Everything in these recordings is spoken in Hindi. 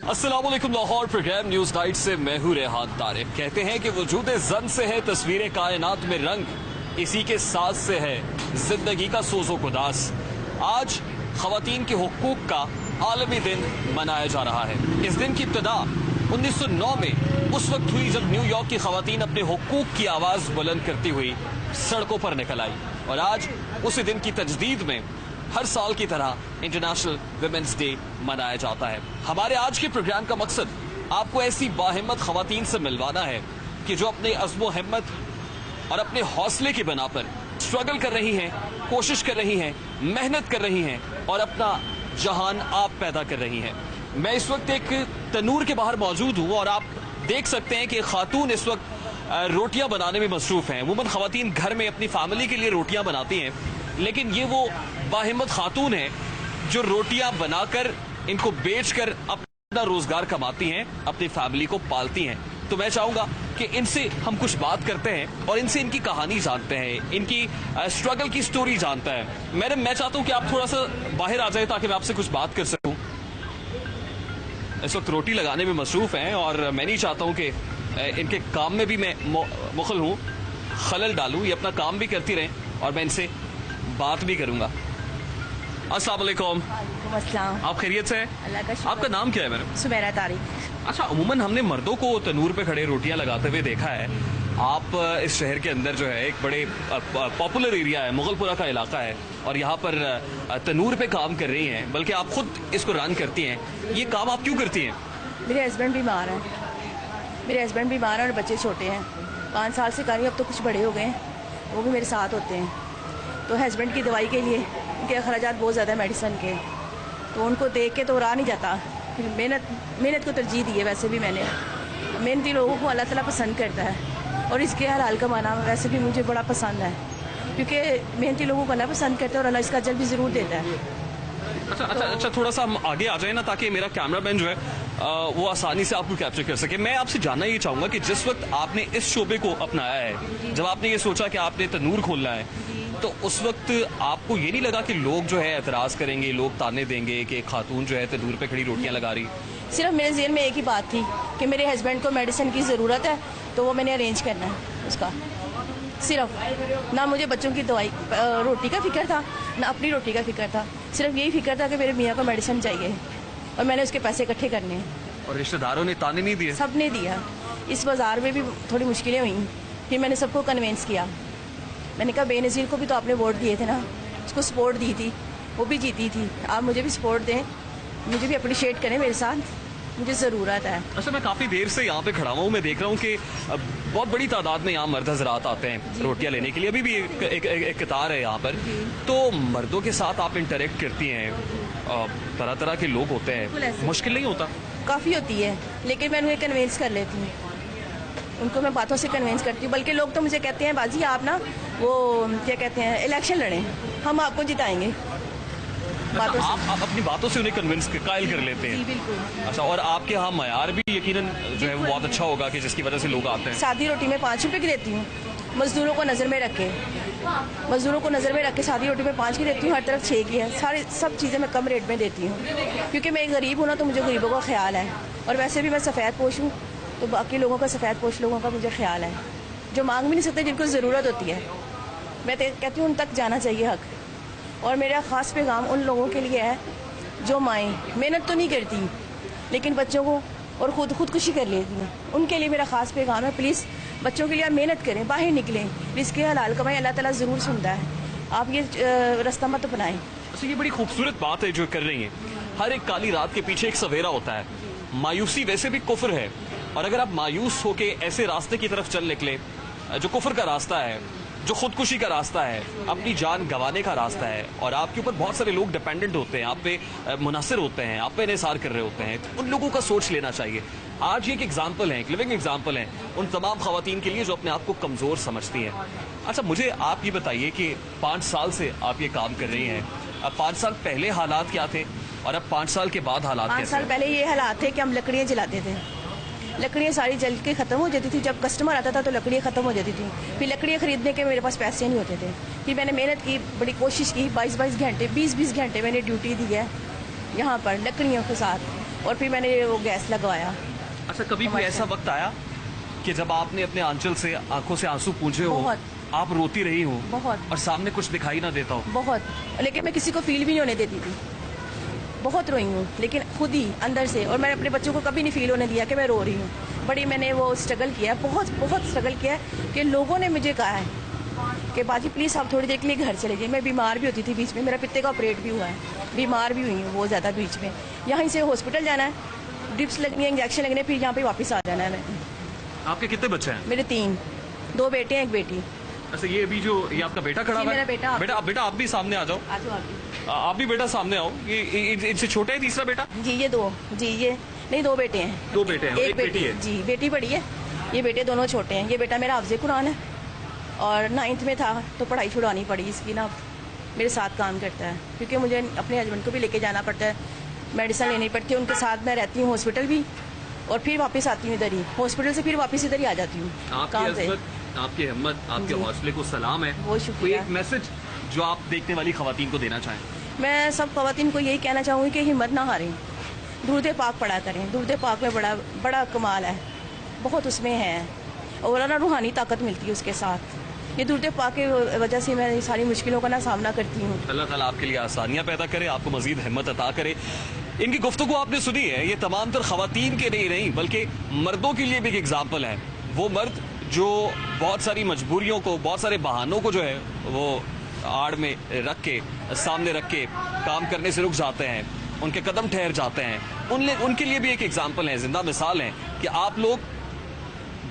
अस्सलाम वालेकुम। लाहौर प्रोग्राम न्यूज नाइट से मैं हूं रेहान तारिक। कहते हैं कि वजूद जन से है तस्वीरें कायनात में रंग, इसी के साथ से है जिंदगी का सोजो कुदास। आज खवातीन के हुकूक का आलमी दिन मनाया जा रहा है। इस दिन की इब्तिदा 1909 में उस वक्त हुई जब न्यूयॉर्क की खवातीन अपने हुकूक की आवाज बुलंद करती हुई सड़कों पर निकल आई, और आज उसी दिन की तजदीद में हर साल की तरह इंटरनेशनल विमेंस डे मनाया जाता है। हमारे आज के प्रोग्राम का मकसद आपको ऐसी बाहिम्मत खवातीन से मिलवाना है कि जो अपने अज़्म हिम्मत और अपने हौसले की बिना पर स्ट्रगल कर रही हैं, कोशिश कर रही हैं, मेहनत कर रही हैं और अपना जहान आप पैदा कर रही हैं। मैं इस वक्त एक तनूर के बाहर मौजूद हूँ और आप देख सकते हैं कि खातून इस वक्त रोटियां बनाने में मसरूफ हैं। अमूमन खवातीन घर में अपनी फैमिली के लिए रोटियां बनाती हैं, लेकिन ये वो बाहिम्मत खातून है जो रोटियां बनाकर इनको बेचकर अपना रोजगार कमाती हैं, अपनी फैमिली को पालती हैं। तो मैं चाहूंगा कि इनसे हम कुछ बात करते हैं और इनसे इनकी कहानी जानते हैं, इनकी स्ट्रगल की स्टोरी जानते हैं। मैडम, मैं चाहता हूं कि आप थोड़ा सा बाहर आ जाए ताकि मैं आपसे कुछ बात कर सकूं। इस वक्त रोटी लगाने में मसरूफ हैं और मैं नहीं चाहता हूं कि इनके काम में भी मैं मुखल हूं, खलल डालूं। ये अपना काम भी करती रहें और मैं इनसे बात भी करूंगा। अस्सलाम वालेकुम। अस्सलाम। आप खैरियत से हैं? अल्लाह का शुक्र। आपका नाम क्या है मैडम? सुमेरा तारिक। अच्छा, अमूमन हमने मर्दों को तनूर पे खड़े रोटियां लगाते हुए देखा है। आप इस शहर के अंदर जो है एक बड़े पॉपुलर एरिया है, मुगलपुरा का इलाका है, और यहाँ पर तनूर पे काम कर रही हैं, बल्कि आप खुद इसको रन करती हैं। ये काम आप क्यों करती हैं? मेरे हस्बैंड बीमार हैं, और बच्चे छोटे हैं। 5 साल से कर रही हूँ, अब तो कुछ बड़े हो गए हैं, वो भी मेरे साथ होते हैं। तो हस्बैंड की दवाई के लिए उनके अखराजात बहुत ज़्यादा है मेडिसिन के, तो उनको देख के तो रहा नहीं जाता। फिर मेहनत को तरजीह दी है। वैसे भी मैंने मेहनती लोगों को अल्लाह ताला पसंद करता है, और इसके हलाल कमाना वैसे भी मुझे बड़ा पसंद है, क्योंकि मेहनती लोगों को अल्लाह पसंद करता है और अल्लाह इसका अजर भी ज़रूर देता है। अच्छा, थोड़ा सा हम आगे आ जाए ना, ताकि मेरा कैमरामैन जो है वो आसानी से आपको कैप्चर कर सके। मैं आपसे जानना ये चाहूँगा कि जिस वक्त आपने इस शोबे को अपनाया है, जब आपने ये सोचा कि आपने तनूर खोलना है, तो उस वक्त आपको ये नहीं लगा कि लोग जो है एतराज़ करेंगे, लोग ताने देंगे कि खातून जो है तनूर पे खड़ी रोटियां लगा रही? सिर्फ मेरे ज़हन में एक ही बात थी कि मेरे हस्बैंड को मेडिसिन की ज़रूरत है, तो वो मैंने अरेंज करना है उसका। सिर्फ ना मुझे बच्चों की दवाई रोटी का फिक्र था, ना अपनी रोटी का फिक्र था। सिर्फ यही फिक्र था कि मेरे मियाँ को मेडिसिन चाहिए और मैंने उसके पैसे इकट्ठे करने हैं। और रिश्तेदारों ने ताने नहीं दिए? सब ने दिया। इस बाज़ार में भी थोड़ी मुश्किलें हुई, फिर मैंने सबको कन्वेंस किया। मैंने कहा बेनज़ीर को भी तो आपने वोट दिए थे ना, उसको सपोर्ट दी थी, वो भी जीती थी, आप मुझे भी सपोर्ट दें, मुझे भी अप्रिशिएट करें, मेरे साथ मुझे ज़रूरत है। अच्छा, मैं काफ़ी देर से यहाँ पे खड़ा हुआ हूँ, मैं देख रहा हूँ कि बहुत बड़ी तादाद में यहाँ मर्द हजरात आते हैं रोटियाँ लेने के लिए। अभी भी एक कतार है यहाँ पर। तो मर्दों के साथ आप इंटरेक्ट करती हैं, तरह तरह के लोग होते हैं, मुश्किल नहीं होता? काफ़ी होती है, लेकिन मैं उन्हें कन्वेंस कर लेती हूँ, उनको मैं बातों से कन्वेंस करती हूँ। बल्कि लोग तो मुझे कहते हैं बाजी आप ना वो क्या कहते हैं इलेक्शन लड़ें, हम आपको जिताएंगे। बातों आप अपनी बातों से उन्हें कन्विंस कायल कर लेते हैं? बिल्कुल। अच्छा, और आपके यहाँ मयार भी यकीनन जो है वो बहुत अच्छा होगा कि जिसकी वजह से लोग आते हैं। सादी रोटी में 5 रुपए की देती हूँ, मजदूरों को नज़र में रख के सादी रोटी में 5 की देती हूँ, हर तरफ 6 की है। सब चीज़ें मैं कम रेट में देती हूँ, क्योंकि मैं गरीब हूँ ना, तो मुझे गरीबों का ख्याल है। और वैसे भी मैं सफ़ेद पोश हूँ, तो बाकी लोगों का सफ़ेद पोश लोगों का मुझे ख्याल है, जो मांग भी नहीं सकते, जिनको ज़रूरत होती है। मैं कहती हूँ उन तक जाना चाहिए हक। और मेरा ख़ास पैगाम उन लोगों के लिए है जो माएँ मेहनत तो नहीं करती, लेकिन बच्चों को और खुदकुशी कर लेती हैं। उनके लिए मेरा ख़ास पैगाम है, प्लीज़ बच्चों के लिए आप मेहनत करें, बाहर निकलें, रिज़्क़ हलाल कमाएं, अल्लाह ताला ज़रूर सुनता है। आप ये रास्ता मत अपनाएं। अच्छा, ये बड़ी खूबसूरत बात है जो कर रही हैं। हर एक काली रात के पीछे एक सवेरा होता है। मायूसी वैसे भी कुफ्र है, और अगर आप मायूस होके ऐसे रास्ते की तरफ चल निकले जो कुफ्र का रास्ता है, जो खुदकुशी का रास्ता है, अपनी जान गंवाने का रास्ता है, और आपके ऊपर बहुत सारे लोग डिपेंडेंट होते हैं, आप पे मुनहसर होते हैं, आप पे इन्हिसार कर रहे होते हैं, उन लोगों का सोच लेना चाहिए। आज ये एक एग्जाम्पल है, एक लिविंग एग्जाम्पल है उन तमाम खवातीन के लिए जो अपने आप को कमज़ोर समझती हैं। अच्छा, मुझे आप ये बताइए कि 5 साल से आप ये काम कर रही हैं, अब 5 साल पहले हालात क्या थे और अब 5 साल के बाद हालात कैसे? 5 साल पहले ये हालात थे कि हम लकड़ियाँ जलाते थे, लकड़ियाँ सारी जल के ख़त्म हो जाती थी। जब कस्टमर आता था तो लकड़ियाँ ख़त्म हो जाती थी, फिर लकड़ियाँ ख़रीदने के मेरे पास पैसे नहीं होते थे। फिर मैंने मेहनत की, बड़ी कोशिश की, 22-22 घंटे 20-20 घंटे मैंने ड्यूटी दी है यहाँ पर लकड़ियों के साथ। और फिर मैंने वो गैस लगवाया। अच्छा, कभी कोई ऐसा वक्त आया कि जब आपने अपने आंचल से आंखों से आंसू पूंझे हो, बहुत। आप रोती रही हो बहुत। और सामने कुछ दिखाई ना देता हो? बहुत, लेकिन मैं किसी को फील भी नहीं होने देती थी। बहुत रोई हूँ, लेकिन खुद ही अंदर से। और मैंने अपने बच्चों को कभी नहीं फील होने दिया कि मैं रो रही हूँ। बड़ी मैंने वो स्ट्रगल किया, बहुत बहुत स्ट्रगल किया कि लोगों ने मुझे कहा है कि बाजी प्लीज़ आप थोड़ी देर के लिए घर चले जाइए। मैं बीमार भी होती थी बीच में, मेरा पित्ते का ऑपरेट भी हुआ है, बीमार भी हुई हूँ बहुत ज़्यादा बीच में। यहाँ से हॉस्पिटल जाना है, ड्रिप्स लगनी है, इंजेक्शन लगने, फिर यहाँ पे वापस आ जाना है। मैं आपके कितने बच्चे हैं? मेरे 3, 2 बेटे हैं, 1 बेटी। अच्छा, ये अभी जो ये आपका बेटा खड़ा जी, हुआ है? मेरा बेटा। बेटा आप भी सामने आ जाओ। आज आप भी बेटा सामने आओ। ये इनसे छोटा है तीसरा बेटा? जी ये 2, जी ये नहीं 2 बेटे हैं। 2 बेटे हैं, एक बेटी है। जी बेटी बड़ी है, ये बेटे दोनों छोटे हैं। ये बेटा मेरा हाफ़िज़े कुरान है और 9th में था तो पढ़ाई छुड़ानी पड़ी इसकी ना। मेरे साथ काम करता है क्योंकि मुझे अपने हस्बैंड को भी लेके जाना पड़ता है, मेडिसिन लेनी पड़ती है। उनके साथ मैं रहती हूँ हॉस्पिटल भी, और फिर वापस आती हूँ इधर ही, हॉस्पिटल से फिर वापस इधर ही आ जाती हूँ काम से। आपकी हिम्मत, आपके हौसले को सलाम है। बहुत शुक्रिया। कोई एक मैसेज जो आप देखने वाली खवातीन को देना चाहें? मैं सब खवातीन को यही कहना चाहूँगी कि हिम्मत ना हारें, दुरूद पाक पढ़ा करें। दुरूद पाक में बड़ा बड़ा कमाल है, बहुत उसमें है, और ना रूहानी ताकत मिलती है उसके साथ। ये दुरूद पाक की वजह से मैं सारी मुश्किलों का ना सामना करती हूँ। अल्लाह ताला आपके लिए आसानियाँ पैदा करे, आपको मजीद हिम्मत अता करे। इनकी गुफ्तगू आपने सुनी है, ये तमाम तर खवातीन के लिए नहीं बल्कि मर्दों के लिए भी एक एग्जाम्पल है। वो मर्द जो बहुत सारी मजबूरियों को, बहुत सारे बहानों को जो है वो आड़ में रख के, सामने रख के काम करने से रुक जाते हैं, उनके कदम ठहर जाते हैं। उनके लिए भी एक एग्जाम्पल है, जिंदा मिसाल है कि आप लोग,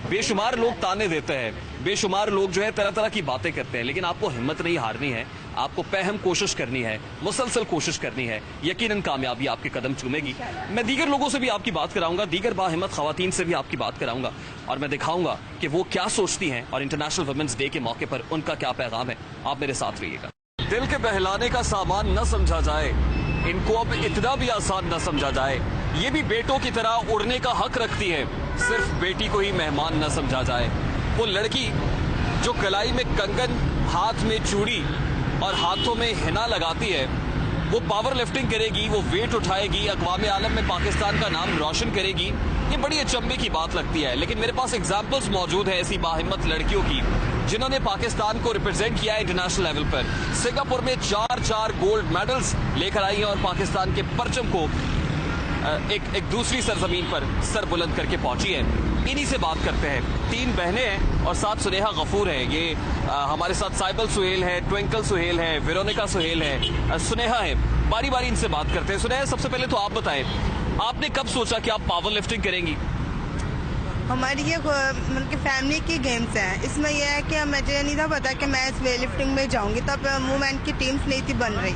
बेशुमार लोग ताने देते हैं, बेशुमार लोग जो है तरह तरह की बातें करते हैं, लेकिन आपको हिम्मत नहीं हारनी है, आपको बेहम कोशिश करनी है, मुसलसल कोशिश करनी है। यकीनन कामयाबी आपके कदम चूमेगी। मैं दीगर लोगों से भी आपकी बात कराऊंगा, दीगर बाहिम्मत खवातीन से भी आपकी बात कराऊंगा, और मैं दिखाऊंगा कि वो क्या सोचती हैं और इंटरनेशनल वुमेन्स डे के मौके पर उनका क्या पैगाम है। आप मेरे साथ रहिएगा। दिल के बहलाने का सामान न समझा जाए, इनको अब इतना भी आसान न समझा जाए। ये भी बेटों की तरह उड़ने का हक रखती है, सिर्फ बेटी को ही मेहमान न समझा जाए। वो लड़की जो कलाई में कंगन, हाथ में चूड़ी और हाथों में हिना लगाती है, वो पावर लिफ्टिंग करेगी, वो वेट उठाएगी, अक़वाम आलम में पाकिस्तान का नाम रोशन करेगी। ये बड़ी अचंभे की बात लगती है, लेकिन मेरे पास एग्जाम्पल्स मौजूद है ऐसी बाहिम्मत लड़कियों की जिन्होंने पाकिस्तान को रिप्रेजेंट किया है इंटरनेशनल लेवल पर। सिंगापुर में 4 गोल्ड मेडल्स लेकर आई हैं और पाकिस्तान के परचम को एक दूसरी सरजमीन पर सर बुलंद करके पहुंची है। इन्हीं से बात करते हैं। 3 बहनें हैं और साथ सुनेहा गफूर है। ये हमारे साथ साइबल सुहेल है, ट्विंकल सुहेल है, वेरोनिका सुहेल है, सुनेहा है। बारी बारी इनसे बात करते हैं। सुनेहा, सबसे पहले तो आप बताएं, आपने कब सोचा कि आप पावर लिफ्टिंग करेंगी? हमारी ये मतलब फैमिली की गेम्स हैं। इसमें यह है कि मुझे नहीं था पता कि मैं इस वेट लिफ्टिंग में जाऊंगी, तब वुमेन की टीम्स नहीं थी बन रही।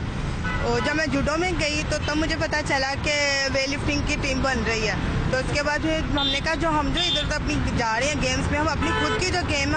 और जब मैं जूडो में गई तो तब मुझे पता चला कि वेट लिफ्टिंग की टीम बन रही है। तो उसके बाद हमने कहा हम जो इधर अपनी जा रहे हैं गेम्स में, हम अपनी खुद की जो गेम